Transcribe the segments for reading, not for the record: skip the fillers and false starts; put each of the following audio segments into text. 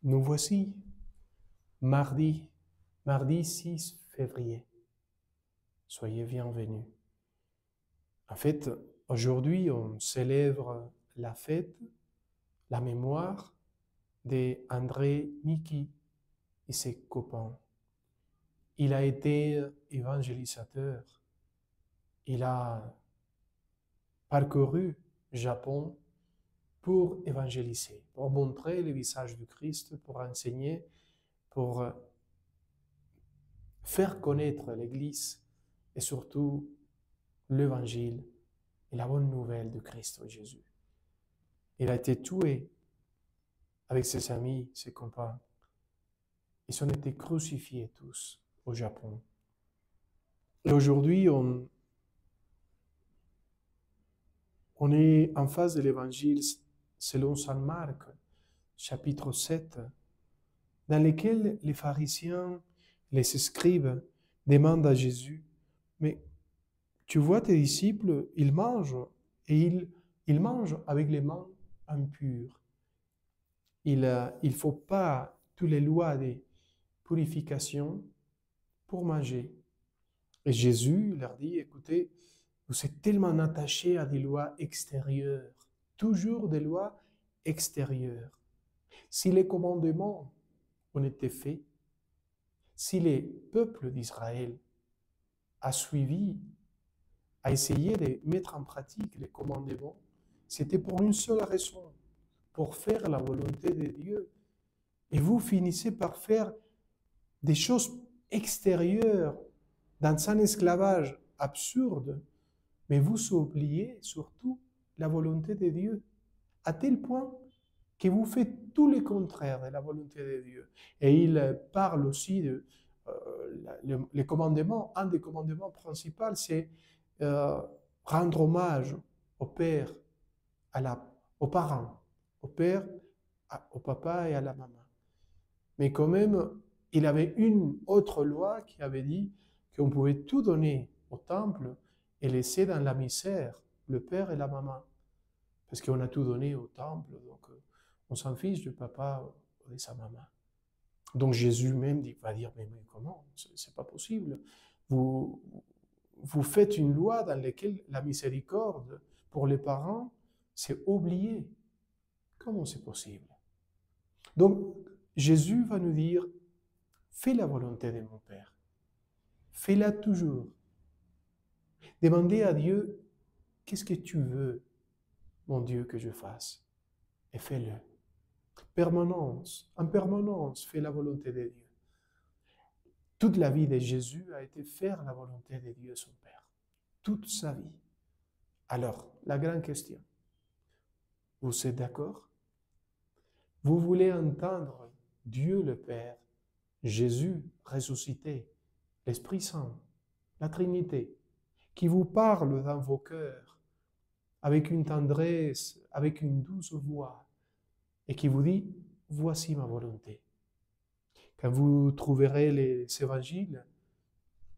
Nous voici, mardi 6 février. Soyez bienvenus. En fait, aujourd'hui, on célèbre la fête, la mémoire d'André Niki et ses copains. Il a été évangélisateur. Il a parcouru le Japon pour évangéliser, pour montrer le visage du Christ, pour enseigner, pour faire connaître l'Église et surtout l'Évangile et la bonne nouvelle de Christ Jésus. Il a été tué avec ses amis, ses compagnons. Ils ont été crucifiés tous au Japon. Et aujourd'hui, on est en face de l'Évangile selon Saint Marc, chapitre 7, dans lequel les pharisiens, les scribes demandent à Jésus, « Mais tu vois tes disciples, ils mangent, et ils mangent avec les mains impures. Il ne faut pas toutes les lois de purification pour manger. » Et Jésus leur dit, écoutez, vous êtes tellement attachés à des lois extérieures, toujours des lois extérieures. Si les commandements ont été faits, si les peuples d'Israël a suivi, a essayé de mettre en pratique les commandements, c'était pour une seule raison, pour faire la volonté de Dieu. Et vous finissez par faire des choses extérieures dans un esclavage absurde, mais vous oubliez surtout la volonté de Dieu, à tel point que vous faites tout le contraire de la volonté de Dieu. Et il parle aussi de les commandements. Un des commandements principaux, c'est rendre hommage au père, aux parents, au père, au papa et à la maman. Mais quand même, il avait une autre loi qui avait dit qu'on pouvait tout donner au temple et laisser dans la misère le père et la maman. Parce qu'on a tout donné au temple, donc on s'en fiche du papa ou de sa maman. Donc Jésus même va dire, mais comment? C'est pas possible. Vous faites une loi dans laquelle la miséricorde pour les parents, c'est oublié. Comment c'est possible? Donc Jésus va nous dire, fais la volonté de mon Père. Fais-la toujours. Demandez à Dieu, qu'est-ce que tu veux, mon Dieu, que je fasse? Et fais-le. En permanence, fais la volonté de Dieu. Toute la vie de Jésus a été faire la volonté de Dieu, son Père. Toute sa vie. Alors, la grande question, vous êtes d'accord? Vous voulez entendre Dieu le Père, Jésus ressuscité, l'Esprit Saint, la Trinité, qui vous parle dans vos cœurs avec une tendresse, avec une douce voix, et qui vous dit, voici ma volonté. Quand vous trouverez les évangiles,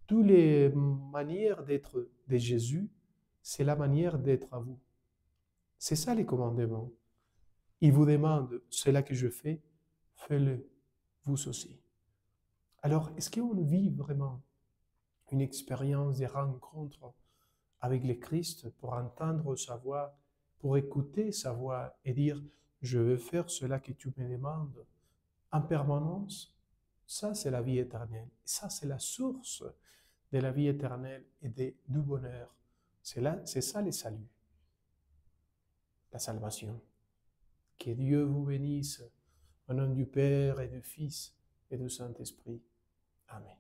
toutes les manières d'être de Jésus, c'est la manière d'être à vous. C'est ça les commandements. Il vous demande, cela que je fais, faites-le, vous aussi. Alors, est-ce qu'on vit vraiment une expérience de rencontre avec le Christ pour entendre sa voix, pour écouter sa voix et dire, je veux faire cela que tu me demandes en permanence? Ça, c'est la vie éternelle. Ça, c'est la source de la vie éternelle et du bonheur. C'est ça le salut, la salvation. Que Dieu vous bénisse au nom du Père et du Fils et du Saint-Esprit. Amen.